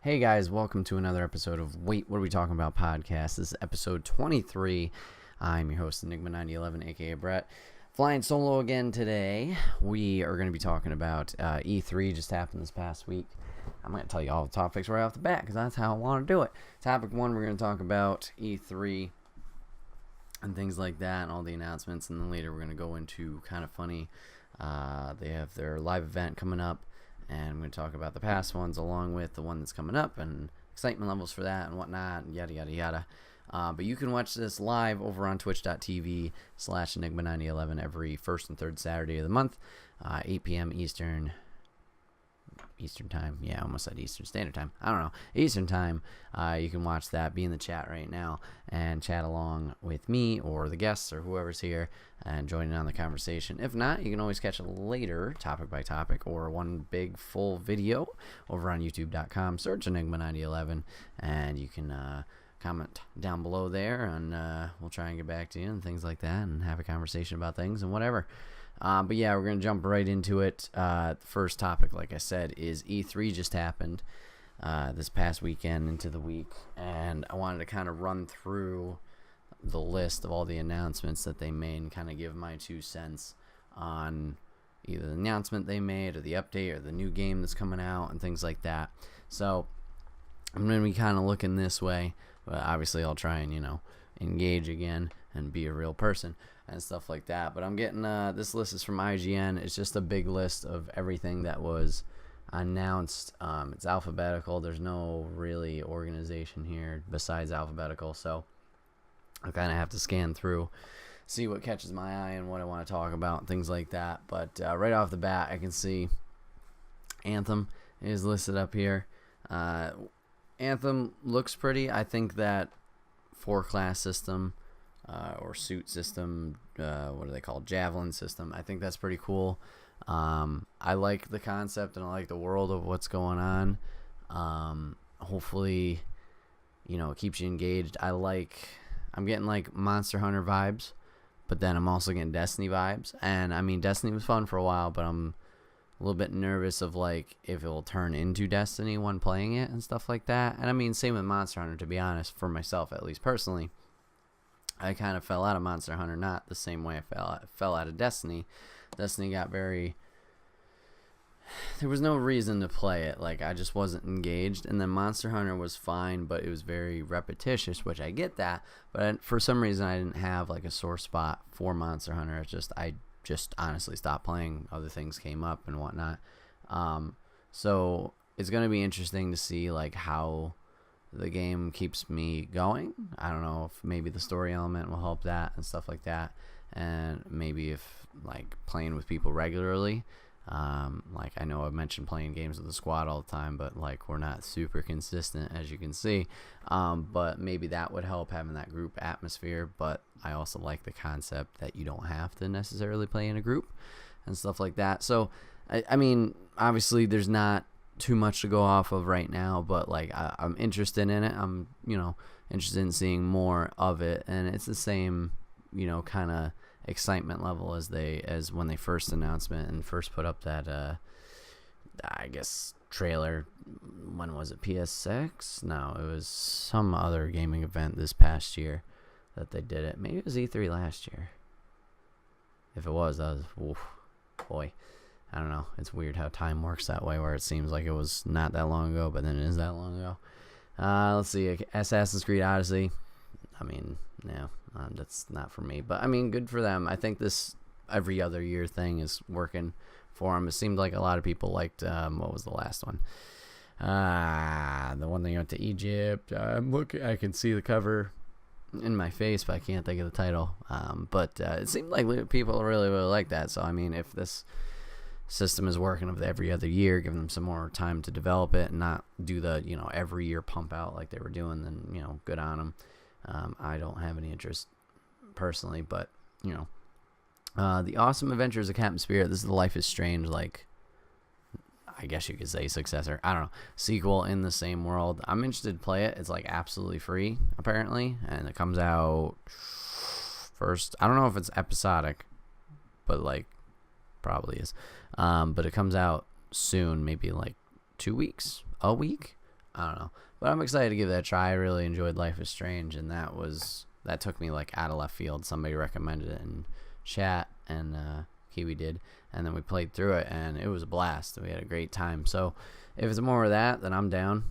Hey guys, welcome to another episode of Wait, What Are We Talking About podcast. This is episode 23. I'm your host, Enigma9011, aka Bret. Flying solo again today. We are going to be talking about E3 just happened this past week. I'm going to tell you all the topics right off the bat because that's how I want to do it. Topic 1, we're going to talk about E3 and things like that and all the announcements. And then later we're going to go into kind of funny. They have their live event coming up. And I'm going to talk about the past ones along with the one that's coming up and excitement levels for that and whatnot and yada, yada, yada. But you can watch this live over on twitch.tv/Enigma9011 every first and third Saturday of the month, 8 p.m. Eastern time. Yeah, I almost said Eastern Standard Time. I don't know. Eastern Time. You can watch that. Be in the chat right now and chat along with me or the guests or whoever's here and join in on the conversation. If not, you can always catch it later, topic by topic, or one big full video over on youtube.com. Search Enigma9011 and you can comment down below there and we'll try and get back to you and things like that and have a conversation about things and whatever. But yeah, we're going to jump right into it. The first topic, like I said, is E3 just happened this past weekend into the week. And I wanted to kind of run through the list of all the announcements that they made and kind of give my 2 cents on either the announcement they made or the update or the new game that's coming out and things like that. So I'm going to be kind of looking this way. But obviously, I'll try and, engage again and be a real person and stuff like that. But I'm getting this list is from IGN. It's just a big list of everything that was announced. It's alphabetical. There's no really organization here besides alphabetical, so I kind of have to scan through, see what catches my eye and what I want to talk about and things like that. But right off the bat, I can see Anthem is listed up here. Anthem looks pretty. I think that 4-class system or suit system, what are they called? Javelin system. I think that's pretty cool. I like the concept and I like the world of what's going on. Hopefully, it keeps you engaged. I'm getting like Monster Hunter vibes, but then I'm also getting Destiny vibes. And I mean, Destiny was fun for a while, but I'm a little bit nervous of like if it will turn into Destiny when playing it and stuff like that. And I mean, same with Monster Hunter, to be honest, for myself, at least personally. I kind of fell out of Monster Hunter, not the same way I fell out of Destiny. Destiny got there was no reason to play it. Like, I just wasn't engaged. And then Monster Hunter was fine, but it was very repetitious, which I get that. But for some reason, I didn't have like a sore spot for Monster Hunter. I just honestly stopped playing. Other things came up and whatnot. So it's going to be interesting to see like how the game keeps me going. I don't know if maybe the story element will help that and stuff like that. And maybe if like playing with people regularly, like I know I've mentioned playing games with the squad all the time, but like we're not super consistent as you can see. But maybe that would help having that group atmosphere. But I also like the concept that you don't have to necessarily play in a group and stuff like that. So I mean, obviously there's not too much to go off of right now, but like I'm interested in it. I'm interested in seeing more of it, and it's the same kind of excitement level as when they first announced it and first put up that I guess trailer. When was it? PS6? No, it was some other gaming event this past year that they did it. Maybe it was E3 last year. If it was, that was boy. I don't know. It's weird how time works that way, where it seems like it was not that long ago, but then it is that long ago. Let's see. Assassin's Creed Odyssey. I mean, yeah, that's not for me. But, I mean, good for them. I think this every other year thing is working for them. It seemed like a lot of people liked, what was the last one? The one that went to Egypt. I can see the cover in my face, but I can't think of the title. But it seemed like people really, really like that. So, I mean, if this system is working of every other year, give them some more time to develop it and not do the every year pump out like they were doing, then good on them. I don't have any interest personally, but the Awesome Adventures of Captain Spirit. This is the Life is Strange, like I guess you could say successor, I don't know, sequel in the same world. I'm interested to play it. It's like absolutely free apparently, and it comes out first. I don't know if it's episodic, but like probably is. But it comes out soon, maybe like 2 weeks, a week. I don't know. But I'm excited to give that a try. I really enjoyed Life is Strange, and that took me like out of left field. Somebody recommended it in chat, and Kiwi did, and then we played through it, and it was a blast. We had a great time. So if it's more of that, then I'm down.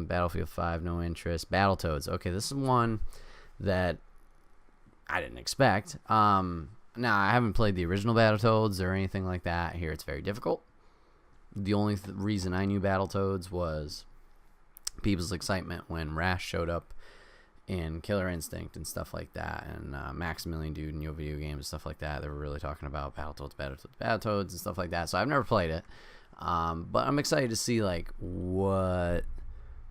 Battlefield 5, no interest. Battletoads. Okay, this is one that I didn't expect. Now, I haven't played the original Battletoads or anything like that. Here, it's very difficult. The only reason I knew Battletoads was people's excitement when Rash showed up in Killer Instinct and stuff like that, and Maximilian Dude and Yo Video Games and stuff like that. They were really talking about Battletoads and stuff like that. So I've never played it, but I'm excited to see like what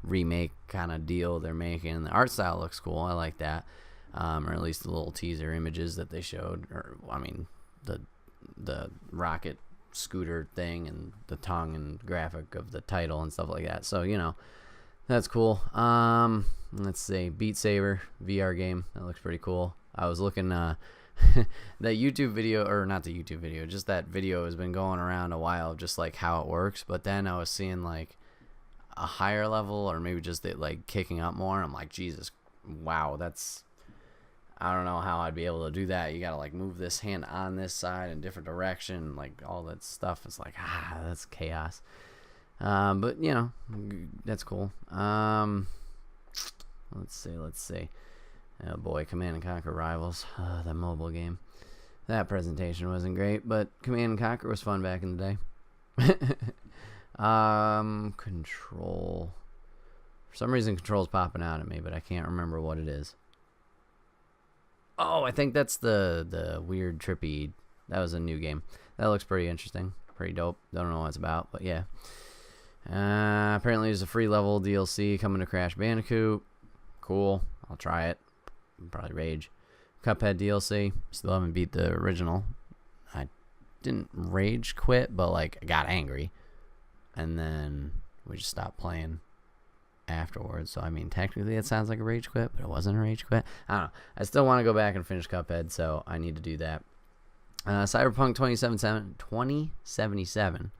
remake kind of deal they're making. The art style looks cool. I like that, or at least the little teaser images that they showed. Or I mean, the rocket scooter thing and the tongue and graphic of the title and stuff like that. So that's cool. Let's see, Beat Saber VR game, that looks pretty cool. I was looking that YouTube video, or not the YouTube video, just that video has been going around a while, just like how it works. But then I was seeing like a higher level, or maybe just it like kicking up more. I'm like, Jesus, wow, I don't know how I'd be able to do that. You gotta like move this hand on this side in different direction, like all that stuff. It's like, that's chaos. But that's cool. Let's see. Oh boy, Command and Conquer Rivals, that mobile game. That presentation wasn't great, but Command and Conquer was fun back in the day. Control. For some reason, Control's popping out at me, but I can't remember what it is. Oh, I think that's the weird trippy. That was a new game. That looks pretty interesting, pretty dope. Don't know what it's about, but yeah. Apparently there's a free level DLC coming to Crash Bandicoot. Cool. I'll try it. Probably rage. Cuphead DLC. Still haven't beat the original. I didn't rage quit, but like I got angry, and then we just stopped playing afterwards. So I mean, technically it sounds like a rage quit, but it wasn't a rage quit. I don't know. I still want to go back and finish Cuphead, so I need to do that. Cyberpunk 2077.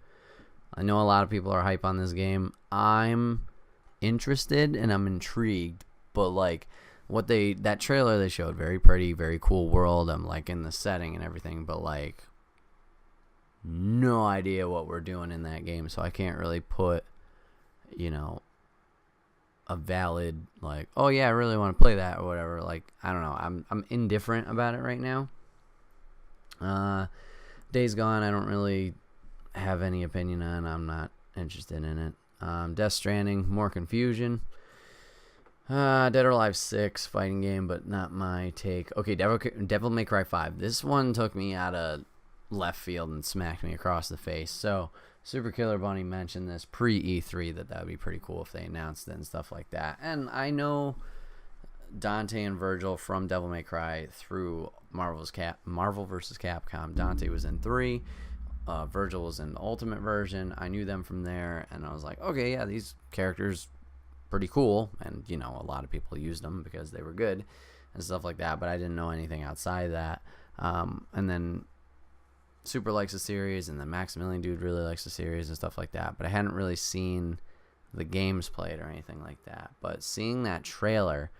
I know a lot of people are hype on this game. I'm interested and I'm intrigued, but like that trailer they showed, very pretty, very cool world. I'm like in the setting and everything, but like no idea what we're doing in that game, so I can't really put a valid like, oh yeah, I really want to play that or whatever. Like I don't know, I'm indifferent about it right now. Days Gone, I don't really have any opinion on. I'm not interested in it. Death Stranding, more confusion. Dead or Alive 6, fighting game, but not my take. Okay, Devil May Cry 5. This one took me out of left field and smacked me across the face. So Super Killer Bunny mentioned this pre-E3 that would be pretty cool if they announced it and stuff like that. And I know Dante and Virgil from Devil May Cry through Marvel vs. Capcom. Dante was in 3. Virgil was in the Ultimate version. I knew them from there, and I was like, okay, yeah, these characters pretty cool, and a lot of people used them because they were good and stuff like that, but I didn't know anything outside that. And then Super likes the series, and then Maximilian Dude really likes the series and stuff like that, but I hadn't really seen the games played or anything like that. But seeing that trailer,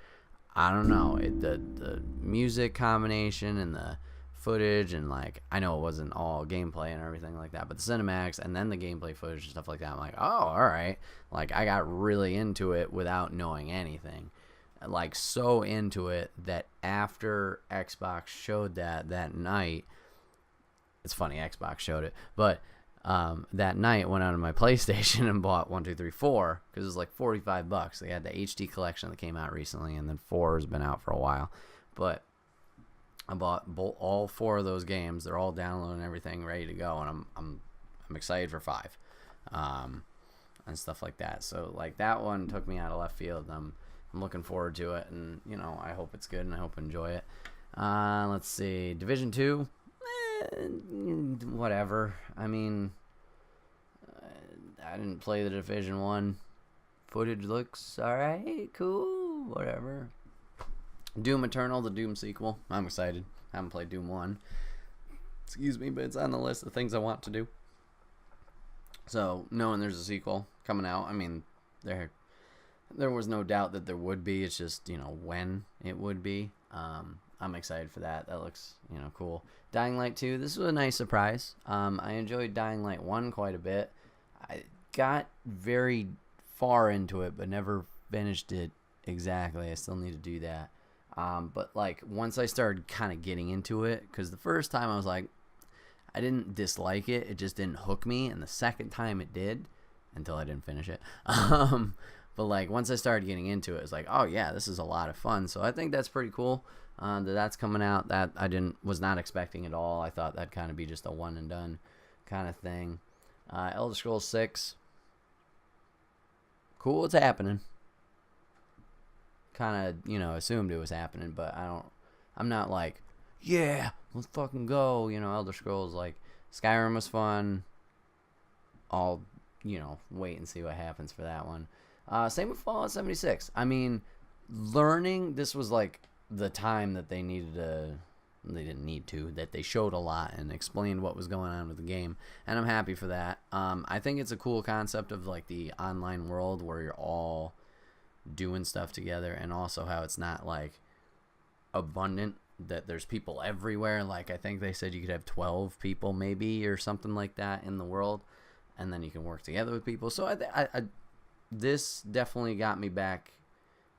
I don't know, the music combination and the footage, and like I know it wasn't all gameplay and everything like that, but the cinematics and then the gameplay footage and stuff like that, I'm like, oh, all right. Like I got really into it without knowing anything, like so into it that after Xbox showed that night, it's funny, Xbox showed it, but that night I went out on my PlayStation and bought 1, 2, 3, 4 because it was like $45. They had the HD collection that came out recently, and then 4 has been out for a while, but I bought all 4 of those games. They're all downloaded and everything, ready to go, and I'm excited for 5, and stuff like that. So like that one took me out of left field. I'm looking forward to it, and I hope it's good and I hope I enjoy it. Let's see, Division 2, whatever. I mean, I didn't play the Division 1. Footage looks alright, cool, whatever. Doom Eternal, the Doom sequel. I'm excited. I haven't played Doom 1. Excuse me, but it's on the list of things I want to do. So, knowing there's a sequel coming out, I mean, they're there was no doubt that there would be. It's just, when it would be. I'm excited for that. That looks, cool. Dying Light 2, this was a nice surprise. I enjoyed Dying Light 1 quite a bit. I got very far into it, but never finished it exactly. I still need to do that. But like once I started kind of getting into it, because the first time I was like, I didn't dislike it. It just didn't hook me. And the second time it did, until I didn't finish it. But like once I started getting into it, it's like, oh yeah, this is a lot of fun. So I think that's pretty cool. That's coming out. That I was not expecting at all. I thought that'd kind of be just a one and done kind of thing. Elder Scrolls 6. Cool, it's happening. Kind of, assumed it was happening, but I'm not like, yeah, let's fucking go. Elder Scrolls, like, Skyrim was fun. I'll, wait and see what happens for that one. Same with Fallout 76. I mean, learning, this was like the time that they needed to, they didn't need to, that they showed a lot and explained what was going on with the game, and I'm happy for that. I think it's a cool concept of like the online world where you're all doing stuff together, and also how it's not like abundant, that there's people everywhere. Like I think they said you could have 12 people maybe or something like that in the world, and then you can work together with people. So I this definitely got me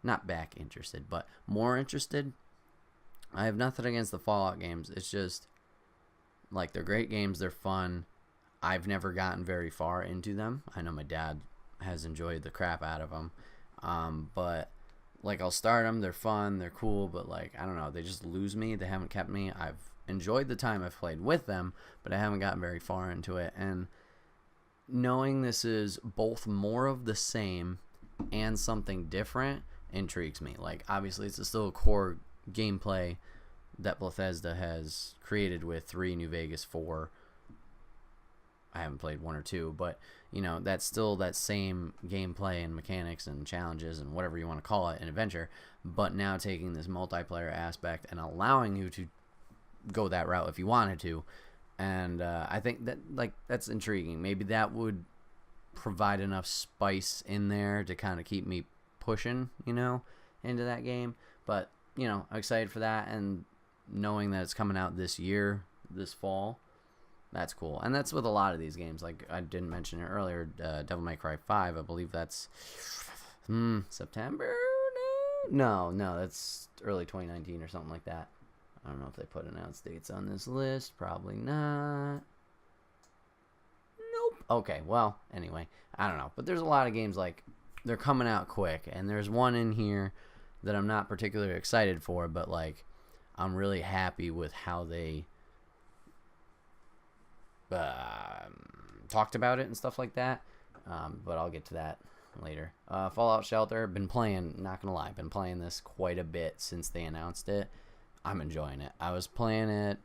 not back interested, but more interested. I have nothing against the Fallout games. It's just like they're great games, they're fun. I've never gotten very far into them. I know my dad has enjoyed the crap out of them. But like I'll start them, they're fun, they're cool, but like I don't know, they just lose me. They haven't kept me. I've enjoyed the time I've played with them, but I haven't gotten very far into it. And knowing this is both more of the same and something different intrigues me. Like obviously it's still a core gameplay that Bethesda has created with 3, New Vegas 4. I haven't played 1 or 2, but that's still that same gameplay and mechanics and challenges and whatever you want to call it, an adventure, but now taking this multiplayer aspect and allowing you to go that route if you wanted to. And I think that that's intriguing. Maybe that would provide enough spice in there to kind of keep me pushing, into that game. But I'm excited for that, and knowing that it's coming out this year, this fall, that's cool. And that's with a lot of these games. Like I didn't mention it earlier, Devil May Cry 5, I believe that's September? No, that's early 2019 or something like that. I don't know if they put announced dates on this list. Probably not. Nope. Okay, well, anyway, I don't know. But there's a lot of games like they're coming out quick, and there's one in here that I'm not particularly excited for, but like I'm really happy with how they talked about it and stuff like that. But I'll get to that later. Fallout Shelter, been playing, not gonna lie, been playing this quite a bit since they announced it. I'm enjoying it. I was playing it,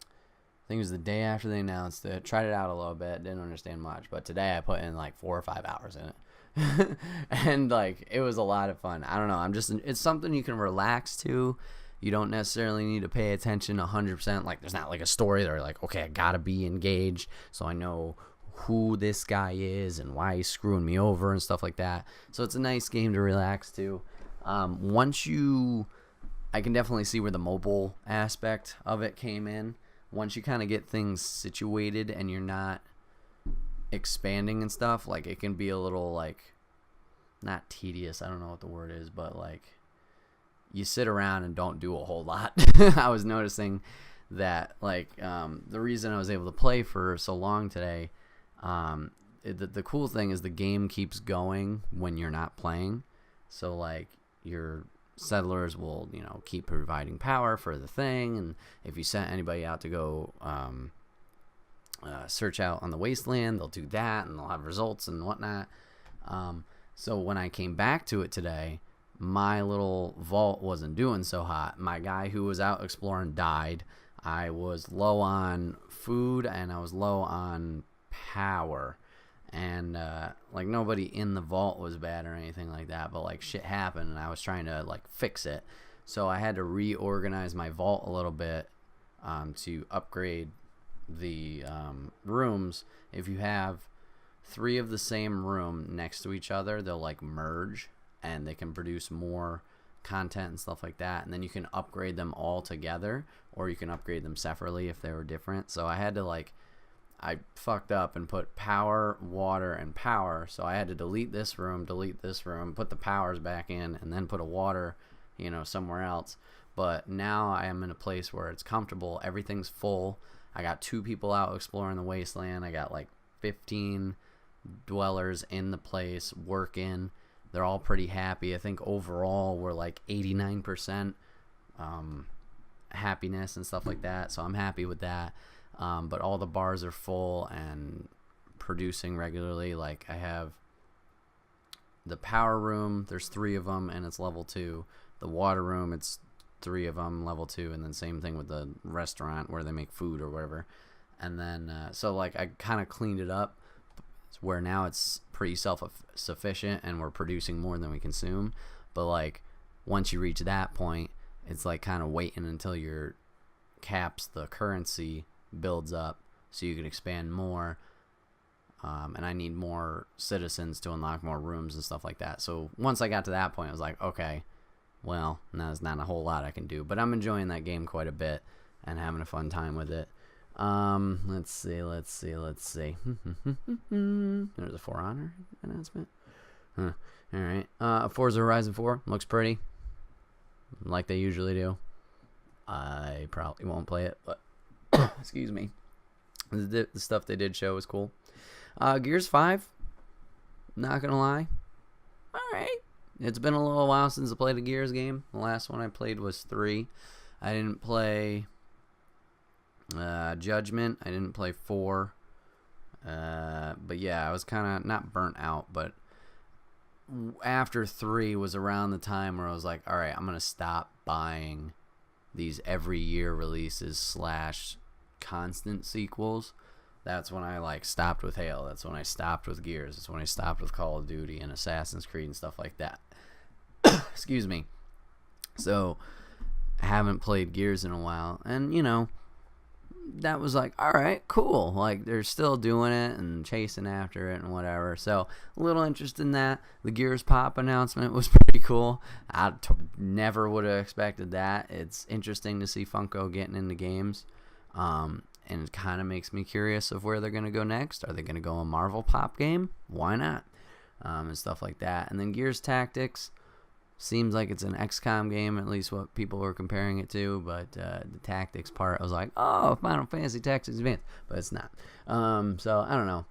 I think it was the day after they announced it. Tried it out a little bit, didn't understand much, but today I put in like 4 or 5 hours in it. And like it was a lot of fun. I don't know, it's something you can relax to. You don't necessarily need to pay attention 100%. Like there's not like a story that are like, okay, I gotta be engaged so I know who this guy is and why he's screwing me over and stuff like that. So it's a nice game to relax to. I can definitely see where the mobile aspect of it came in. Once you kind of get things situated and you're not expanding and stuff, like it can be a little like, not tedious, I don't know what the word is, but like you sit around and don't do a whole lot. I was noticing that like the reason I was able to play for so long today, the cool thing is the game keeps going when you're not playing. So like your settlers will keep providing power for the thing, and if you sent anybody out to go search out on the wasteland, they'll do that and they'll have results and whatnot. So when I came back to it today, my little vault wasn't doing so hot. My guy who was out exploring died. I was low on food and I was low on power, and like nobody in the vault was bad or anything like that, but like shit happened and I was trying to like fix it. So I had to reorganize my vault a little bit to upgrade the rooms. If you have 3 of the same room next to each other, they'll like merge and they can produce more content and stuff like that, and then you can upgrade them all together, or you can upgrade them separately if they were different. So I had to I fucked up and put power, water, and power, so I had to delete this room, put the powers back in, and then put a water, somewhere else. But now I am in a place where it's comfortable, everything's full. I got 2 people out exploring the wasteland. I got like 15 dwellers in the place working. They're all pretty happy. I think overall we're like 89% happiness and stuff like that. So I'm happy with that. But all the bars are full and producing regularly. Like I have the power room, there's 3 of them, and it's level 2. The water room, it's 3 of them, level 2, and then same thing with the restaurant where they make food or whatever. And then so like I kind of cleaned it up where now it's pretty self-sufficient and we're producing more than we consume. But like once you reach that point, it's like kind of waiting until your the currency builds up so you can expand more. And I need more citizens to unlock more rooms and stuff like that. So once I got to that point, I was like, okay, well, now there's not a whole lot I can do, but I'm enjoying that game quite a bit and having a fun time with it. Let's see. There's a For Honor announcement. All right. Forza Horizon 4 looks pretty, like they usually do. I probably won't play it, but excuse me. The stuff they did show was cool. Gears 5, not gonna lie, all right. It's been a little while since I played a Gears game. The last one I played was 3. I didn't play Judgment. I didn't play 4. But yeah, I was kind of not burnt out, but after 3 was around the time where I was like, all right, I'm going to stop buying these every year releases / constant sequels. That's when I stopped with Halo. That's when I stopped with Gears. That's when I stopped with Call of Duty and Assassin's Creed and stuff like that. Excuse me. So I haven't played Gears in a while, and that was like, all right, cool. Like they're still doing it and chasing after it and whatever. So a little interest in that. The Gears Pop announcement was pretty cool. I never would have expected that. It's interesting to see Funko getting into games. And it kind of makes me curious of where they're going to go next. Are they going to go a Marvel Pop game? Why not? And stuff like that. And then Gears Tactics seems like it's an XCOM game, at least what people were comparing it to. But the tactics part, I was like, oh, Final Fantasy Tactics Advance. But it's not. So, I don't know.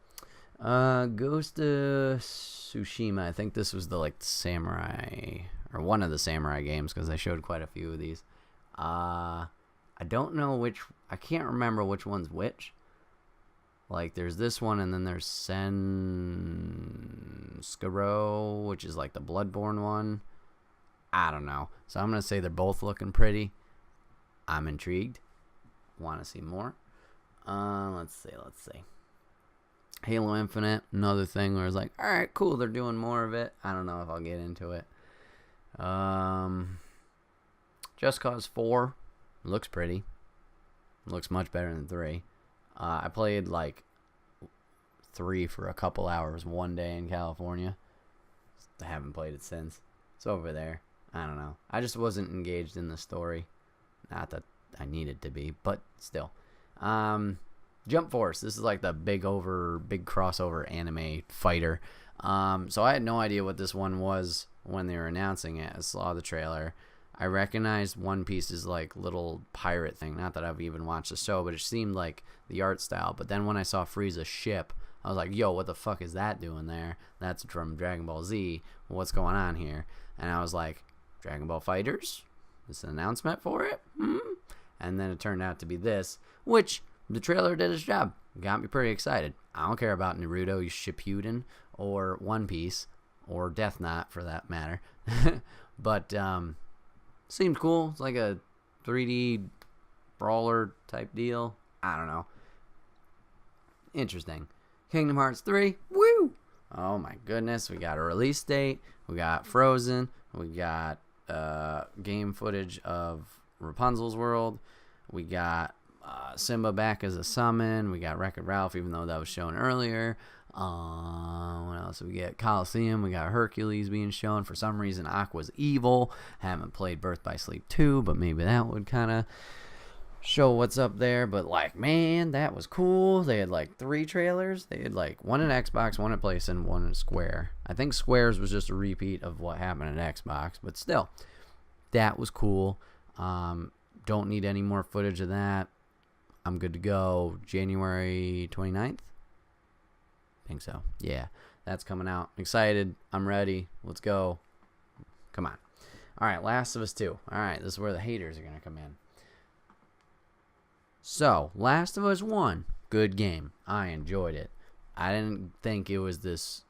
Ghost of Tsushima. I think this was the samurai, or one of the samurai games, because they showed quite a few of these. I don't know I can't remember which one's which. Like, there's this one, and then there's Senskuro, which is like the Bloodborne one. I don't know. So I'm going to say they're both looking pretty. I'm intrigued. Want to see more. Let's see. Halo Infinite, another thing where it's like, all right, cool, they're doing more of it. I don't know if I'll get into it. Just Cause 4 looks pretty. Looks much better than 3. I played 3 for a couple hours one day in California. I haven't played it since. It's over there. I don't know. I just wasn't engaged in the story. Not that I needed to be, but still. Jump Force. This is like the big crossover anime fighter. So I had no idea what this one was when they were announcing it. I saw the trailer. I recognized One Piece's little pirate thing. Not that I've even watched the show, but it seemed like the art style. But then when I saw Frieza's ship, I was like, yo, what the fuck is that doing there? That's from Dragon Ball Z. What's going on here? And I was like, Dragon Ball Fighters? This is an announcement for it? And then it turned out to be this, which the trailer did its job. Got me pretty excited. I don't care about Naruto, Shippuden, or One Piece, or Death Note for that matter. But, seemed cool. It's like a 3D brawler type deal. I don't know. Interesting. Kingdom Hearts 3. Woo! Oh my goodness. We got a release date. We got Frozen. We got game footage of Rapunzel's World. We got Simba back as a summon. We got Wreck-It Ralph, even though that was shown earlier. What else? We get Coliseum. We got Hercules being shown. For some reason, Aqua's evil. Haven't played Birth by Sleep 2, but maybe that would kind of show what's up there. But like, man, that was cool. They had like 3 trailers. They had like one at Xbox, one at PlayStation, one at Square. I think Square's was just a repeat of what happened at Xbox, but still, that was cool. Don't need any more footage of that. I'm good to go. January 29th? I think so. Yeah, that's coming out. I'm excited. I'm ready. Let's go. Come on. All right, Last of Us 2. All right, this is where the haters are going to come in. So, Last of Us 1, good game. I enjoyed it. I didn't think it was this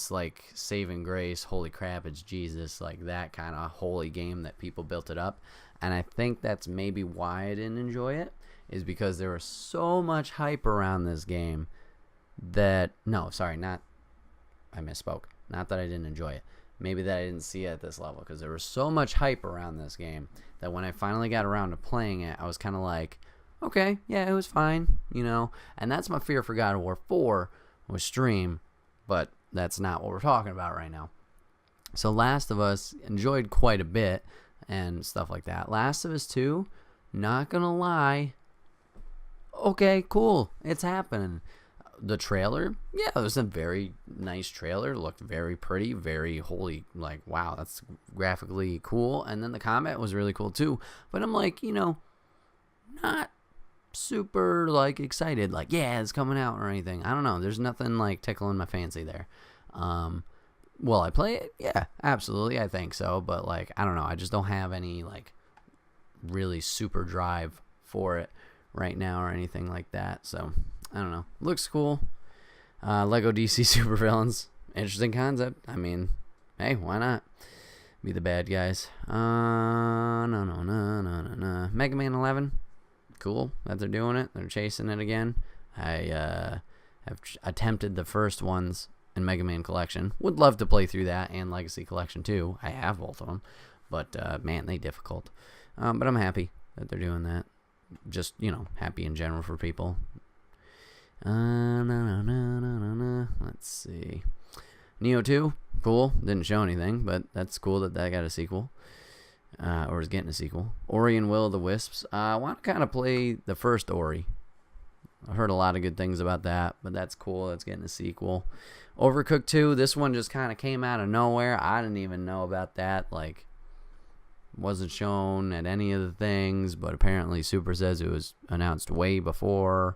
like saving grace, holy crap, it's Jesus, like that kind of holy game that people built it up. And I think that's maybe why I didn't enjoy it, is because there was so much hype around this game that, I misspoke. Not that I didn't enjoy it. Maybe that I didn't see it at this level, because there was so much hype around this game that when I finally got around to playing it, I was kind of like, okay, yeah, it was fine, And that's my fear for God of War 4 was stream, but that's not what we're talking about right now. So Last of Us, enjoyed quite a bit and stuff like that. Last of Us 2, not gonna lie, okay, cool, it's happening. The trailer, yeah, it was a very nice trailer. Looked very pretty, very holy, like, wow, that's graphically cool. And then the combat was really cool too. But I'm like, not super like excited, like, yeah, it's coming out or anything. I don't know. There's nothing like tickling my fancy there. Will I play it? Yeah, absolutely. I think so. But like, I don't know. I just don't have any like really super drive for it right now or anything like that. So I don't know. Looks cool. Lego DC Supervillains. Interesting concept. I mean, hey, why not? Be the bad guys. No. Mega Man 11. Cool that they're doing it. They're chasing it again. I have attempted the first ones in Mega Man Collection. Would love to play through that and Legacy Collection too. I have both of them. But, man, they difficult. But I'm happy that they're doing that. Just, happy in general for people. Let's see. Neo 2, cool. Didn't show anything, but that's cool that got a sequel. Or is getting a sequel. Ori and Will of the Wisps. I want to kind of play the first Ori. I've heard a lot of good things about that, but that's cool. That's getting a sequel. Overcooked 2, this one just kind of came out of nowhere. I didn't even know about that. Like, wasn't shown at any of the things, but apparently Super says it was announced way before.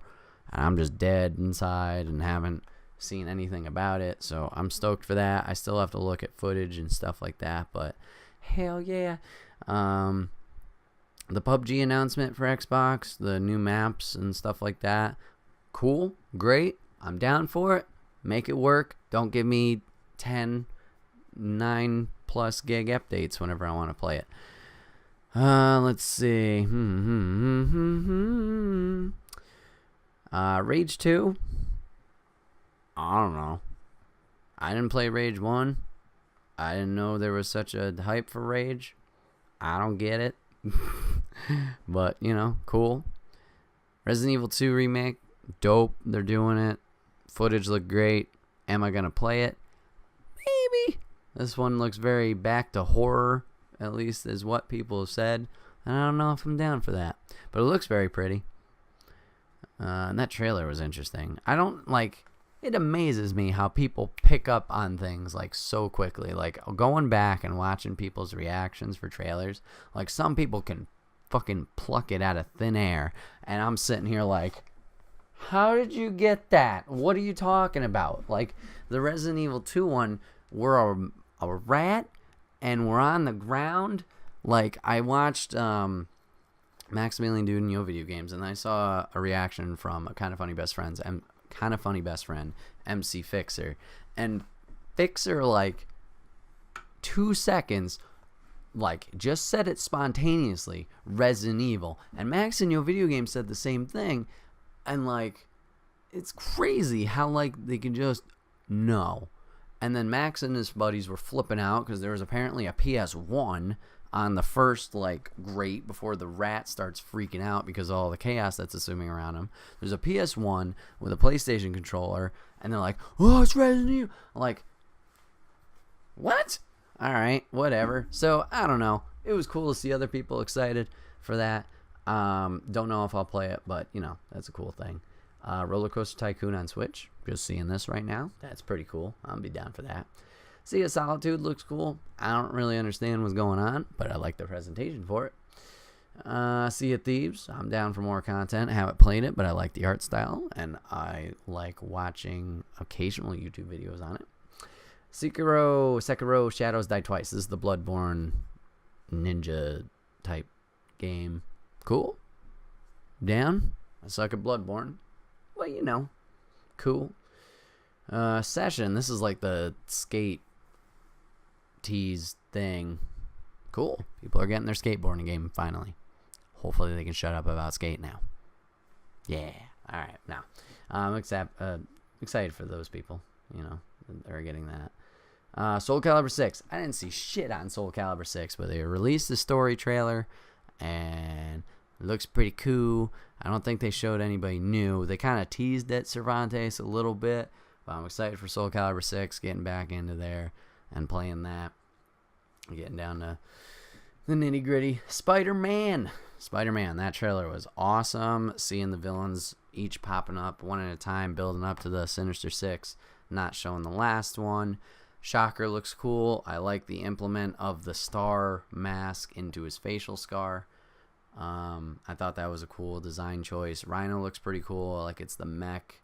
I'm just dead inside and haven't seen anything about it, so I'm stoked for that. I still have to look at footage and stuff like that, but hell yeah. The PUBG announcement for Xbox, the new maps and stuff like that, cool, great, I'm down for it. Make it work. Don't give me 10 9+ gig updates whenever I want to play it. Let's see. Rage 2? I don't know. I didn't play Rage 1. I didn't know there was such a hype for Rage. I don't get it. But, cool. Resident Evil 2 remake. Dope. They're doing it. Footage looked great. Am I going to play it? Maybe. This one looks very back to horror, at least is what people have said. And I don't know if I'm down for that. But it looks very pretty. And that trailer was interesting. It amazes me how people pick up on things like so quickly. Like going back and watching people's reactions for trailers. Like some people can fucking pluck it out of thin air. And I'm sitting here like, how did you get that? What are you talking about? Like the Resident Evil 2 one, we're a rat and we're on the ground. Like I watched Maximilian Dude in Yo Video Games, and I saw a reaction from a Kind of Funny Best Friend, MC Fixer, and Fixer, like 2 seconds, like just said it spontaneously, Resident Evil, and Max in Yo Video Games said the same thing, and like it's crazy how like they can just know. And then Max and his buddies were flipping out because there was apparently a PS1 on the first, like, grate before the rat starts freaking out because of all the chaos that's assuming around him. There's a PS1 with a PlayStation controller, and they're like, oh, it's Resident Evil. I'm like, what? All right, whatever. So, I don't know. It was cool to see other people excited for that. Don't know if I'll play it, but, you know, that's a cool thing. Roller Coaster Tycoon on Switch. Just seeing this right now. That's pretty cool. I'll be down for that. Sea of Solitude looks cool. I don't really understand what's going on, but I like the presentation for it. Sea of Thieves. I'm down for more content. I haven't played it, but I like the art style, and I like watching occasional YouTube videos on it. Sekiro Shadows Die Twice. This is the Bloodborne ninja type game. Cool. Down. I suck at Bloodborne. Well, you know. Cool. Session. This is like the skate tease thing. Cool. People are getting their skateboarding game finally. Hopefully they can shut up about skate now. Yeah. All right. Now, I'm excited for those people. You know, they're getting that. Soul Calibur 6. I didn't see shit on Soul Calibur 6, but they released the story trailer, and it looks pretty cool. I don't think they showed anybody new. They kind of teased at Cervantes a little bit, but I'm excited for Soul Calibur 6, getting back into there and playing that. Getting down to the nitty gritty. Spider-Man, that trailer was awesome. Seeing the villains each popping up one at a time, building up to the Sinister Six, not showing the last one. Shocker looks cool. I like the implement of the star mask into his facial scar. I thought that was a cool design choice. Rhino looks pretty cool. Like it's the mech,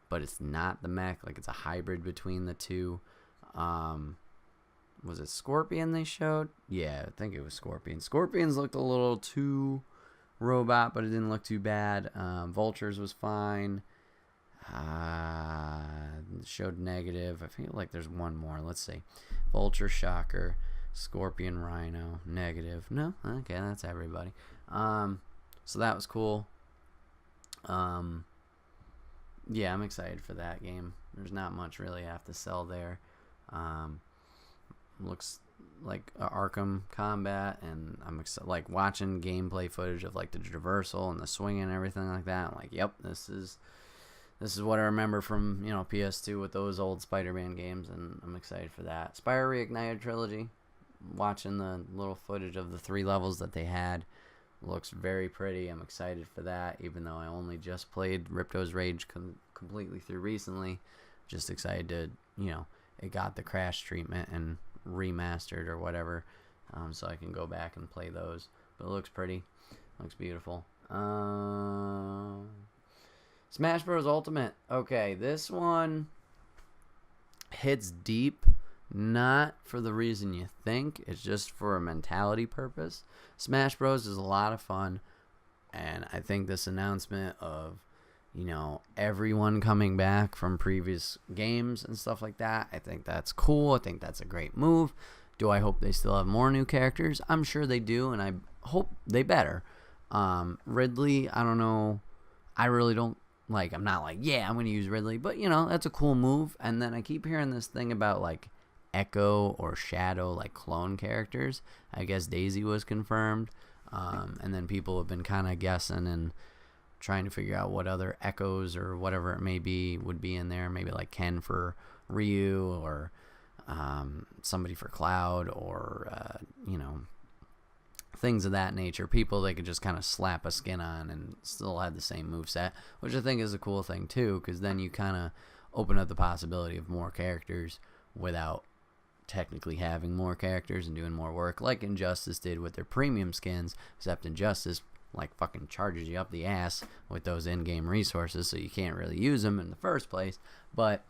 but it's not the mech. Like it's a hybrid between the two. Was it Scorpion they showed? Yeah, I think it was Scorpion. Scorpions looked a little too robot, but it didn't look too bad. Vultures was fine. Showed negative. I feel like there's one more. Let's see. Vulture, Shocker, Scorpion, Rhino, negative. No? Okay, that's everybody. So that was cool. Yeah, I'm excited for that game. There's not much really I have to sell there. Looks like Arkham Combat, and I'm like watching gameplay footage of like the traversal and the swinging and everything like that. I'm like, yep, this is what I remember from, you know, PS2 with those old Spider-Man games, and I'm excited for that. Spyro Reignited Trilogy, watching the little footage of the 3 levels that they had, looks very pretty. I'm excited for that, even though I only just played Ripto's Rage completely through recently. Just excited to, you know, it got the Crash treatment and remastered or whatever, so I can go back and play those. But it looks pretty, looks beautiful. Smash Bros. Ultimate. Okay, this one hits deep, not for the reason you think. It's just for a mentality purpose. Smash Bros. Is a lot of fun, and I think this announcement of, you know, everyone coming back from previous games and stuff like that, I think that's cool. I think that's a great move. Do I hope they still have more new characters? I'm sure they do, and I hope they better. Ridley, I don't know. I really don't, like, I'm not like, yeah, I'm going to use Ridley, but, you know, that's a cool move. And then I keep hearing this thing about, like, Echo or Shadow, like, clone characters. I guess Daisy was confirmed. And then people have been kind of guessing and trying to figure out what other Echoes or whatever it may be would be in there. Maybe like Ken for Ryu, or somebody for Cloud, or you know, things of that nature. People they could just kind of slap a skin on and still have the same moveset, which I think is a cool thing too, because then you kind of open up the possibility of more characters without technically having more characters and doing more work, like Injustice did with their premium skins, except Injustice like fucking charges you up the ass with those in-game resources, so you can't really use them in the first place. But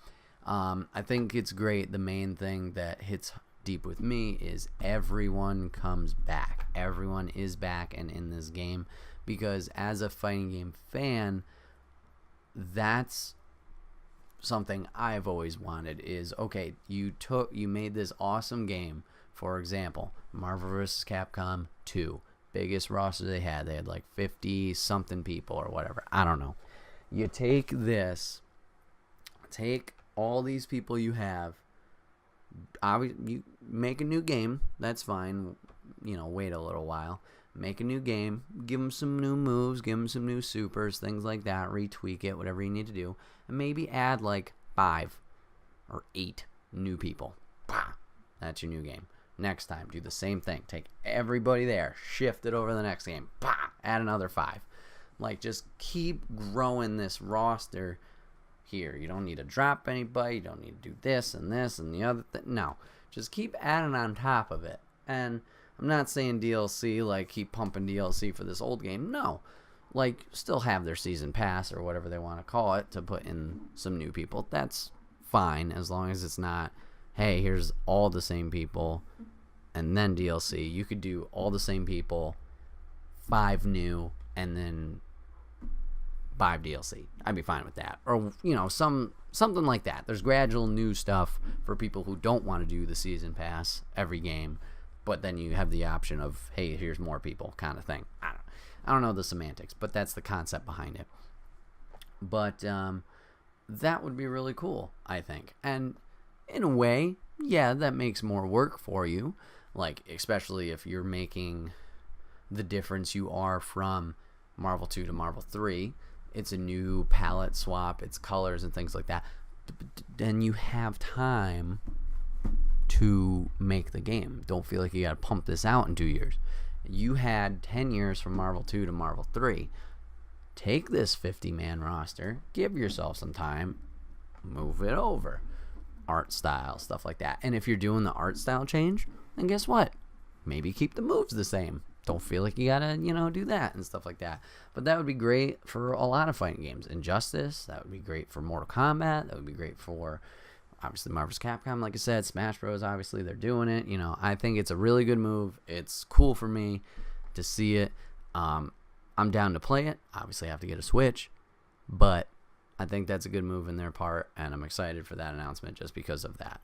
I think it's great. The main thing that hits deep with me is everyone comes back. Everyone is back and in this game, because as a fighting game fan, that's something I've always wanted. Is okay, you made this awesome game. For example, Marvel vs. Capcom 2. Biggest roster they had like 50 something people or whatever, I don't know. You take all these people you have, you make a new game, that's fine, wait a little while. Make a new game, give them some new moves, give them some new supers, things like that, retweak it, whatever you need to do, and maybe add like 5 or 8 new people. That's your new game. Next time, do the same thing. Take everybody there, shift it over to the next game, add another 5. Like, just keep growing this roster here. You don't need to drop anybody, you don't need to do this and the other thing. No, just keep adding on top of it. And I'm not saying DLC, like keep pumping DLC for this old game. No, like still have their season pass or whatever they want to call it to put in some new people. That's fine as long as it's not, hey, here's all the same people and then DLC. You could do all the same people, 5 new, and then 5 DLC. I'd be fine with that. Or, something like that. There's gradual new stuff for people who don't want to do the season pass every game. But then you have the option of, hey, here's more people kind of thing. I don't know the semantics, but that's the concept behind it. But that would be really cool, I think. And in a way, yeah, that makes more work for you. Like, especially if you're making the difference you are from Marvel 2 to Marvel 3. It's a new palette swap. It's colors and things like that. Then you have time to make the game. Don't feel like you got to pump this out in 2 years. You had 10 years from Marvel 2 to Marvel 3. Take this 50-man roster, give yourself some time, move it over. Art style, stuff like that. And if you're doing the art style change, then guess what? Maybe keep the moves the same. Don't feel like you gotta, do that and stuff like that. But that would be great for a lot of fighting games. Injustice, that would be great for Mortal Kombat, that would be great for obviously Marvel's Capcom, like I said, Smash Bros, obviously they're doing it. I think it's a really good move. It's cool for me to see it. I'm down to play it. Obviously I have to get a Switch, but I think that's a good move in their part, and I'm excited for that announcement just because of that.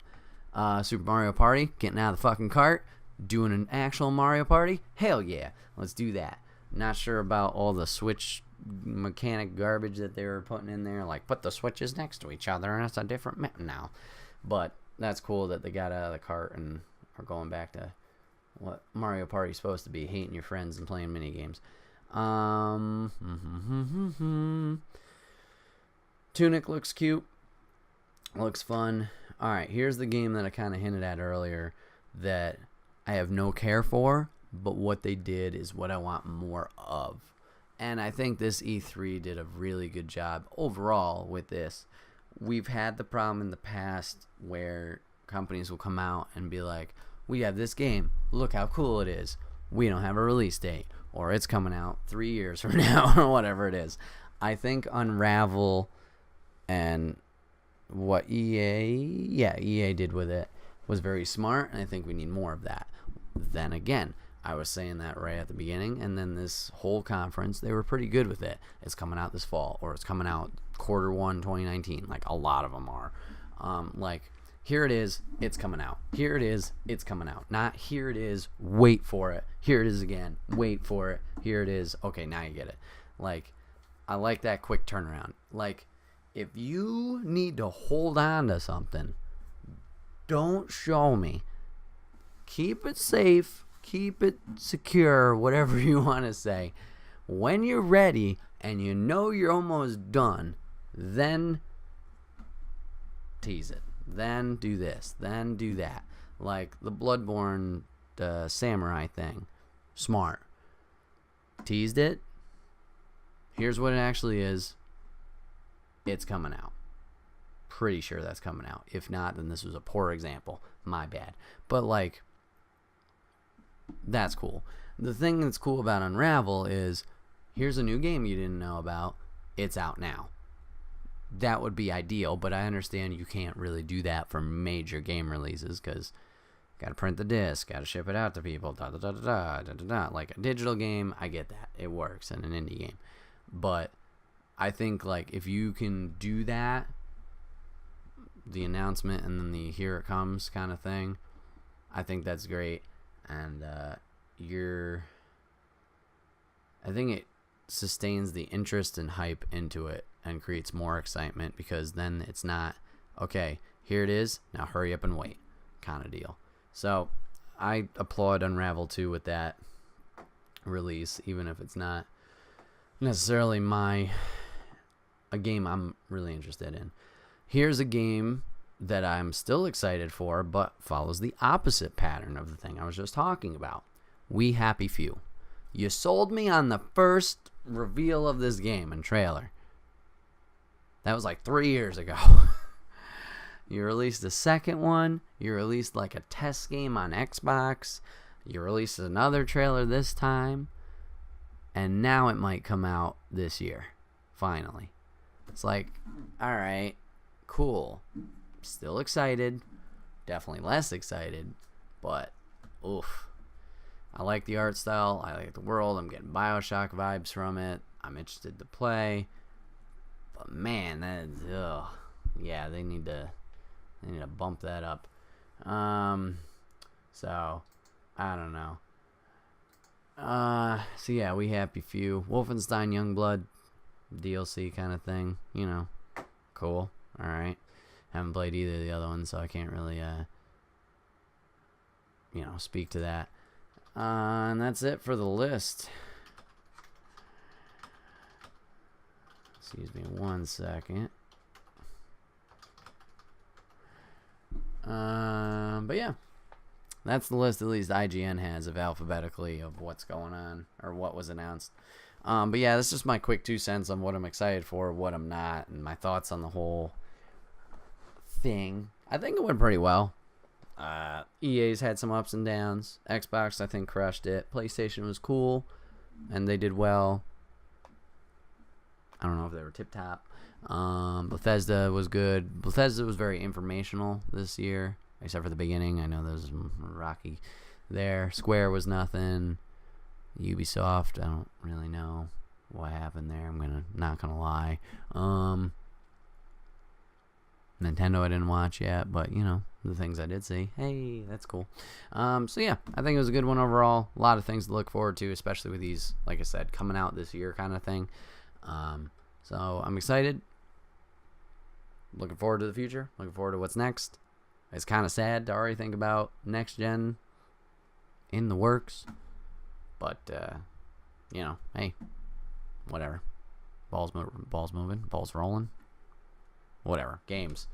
Super Mario Party, getting out of the fucking cart, doing an actual Mario Party? Hell yeah, let's do that. Not sure about all the Switch mechanic garbage that they were putting in there, like put the switches next to each other and it's a different map now. But that's cool that they got out of the cart and are going back to what Mario Party's supposed to be, hating your friends and playing mini games. Tunic looks cute, looks fun. Alright, here's the game that I kind of hinted at earlier that I have no care for, but what they did is what I want more of. And I think this E3 did a really good job overall with this. We've had the problem in the past where companies will come out and be like, we have this game, look how cool it is. We don't have a release date, or it's coming out 3 years from now, or whatever it is. I think Unravel and what EA did with it was very smart, and I think we need more of that. Then again, I was saying that right at the beginning, and then this whole conference, they were pretty good with it. It's coming out this fall, or it's coming out Q1 2019. Like, a lot of them are. Like, here it is, it's coming out. Here it is, it's coming out. Not here it is, wait for it. Here it is again, wait for it. Here it is, okay, now you get it. Like, I like that quick turnaround. Like, if you need to hold on to something, don't show me. Keep it safe. Keep it secure, whatever you want to say. When you're ready and you know you're almost done, then tease it. Then do this. Then do that. Like the Bloodborne samurai thing. Smart. Teased it. Here's what it actually is. It's coming out. Pretty sure that's coming out. If not, then this was a poor example. My bad. But like, that's cool. The thing that's cool about Unravel is here's a new game you didn't know about. It's out now. That would be ideal, but I understand you can't really do that for major game releases because got to print the disc, got to ship it out to people, Like a digital game, I get that. It works in an indie game. But I think like if you can do that, the announcement and then the here it comes kind of thing, I think that's great. And I think it sustains the interest and hype into it and creates more excitement because then it's not, okay, here it is, now hurry up and wait kind of deal. So I applaud Unravel 2 with that release, even if it's not necessarily a game I'm really interested in. Here's a game that I'm still excited for, but follows the opposite pattern of the thing I was just talking about. We Happy Few. You sold me on the first reveal of this game and trailer. That was like 3 years ago. You released a second one. You released like a test game on Xbox. You released another trailer this time. And now it might come out this year. Finally. It's like, alright, cool. Still excited. Definitely less excited. But, oof. I like the art style. I like the world. I'm getting Bioshock vibes from it. I'm interested to play. But man, that is, ugh. Yeah, they need to bump that up. So, I don't know. So yeah, We Happy Few. Wolfenstein Youngblood DLC kind of thing. You know, cool. Alright. Haven't played either of the other ones, so I can't really, speak to that. And that's it for the list. Excuse me 1 second. But yeah, that's the list at least IGN has of alphabetically of what's going on or what was announced. But yeah, that's just my quick 2 cents on what I'm excited for, what I'm not, and my thoughts on the whole thing. I think it went pretty well. EA's had some ups and downs. Xbox, I think, crushed it. PlayStation was cool, and they did well. I don't know if they were tip-top. Bethesda was good. Bethesda was very informational this year, except for the beginning. I know there was rocky there. Square was nothing. Ubisoft, I don't really know what happened there. Not gonna lie. Nintendo I didn't watch yet, but the things I did see, hey, that's cool. So yeah, I think it was a good one overall. A lot of things to look forward to, especially with these, like I said, coming out this year kind of thing. So I'm excited. Looking forward to the future. Looking forward to what's next. It's kind of sad to already think about next gen in the works, but hey, whatever. Balls moving, balls rolling, whatever. Games.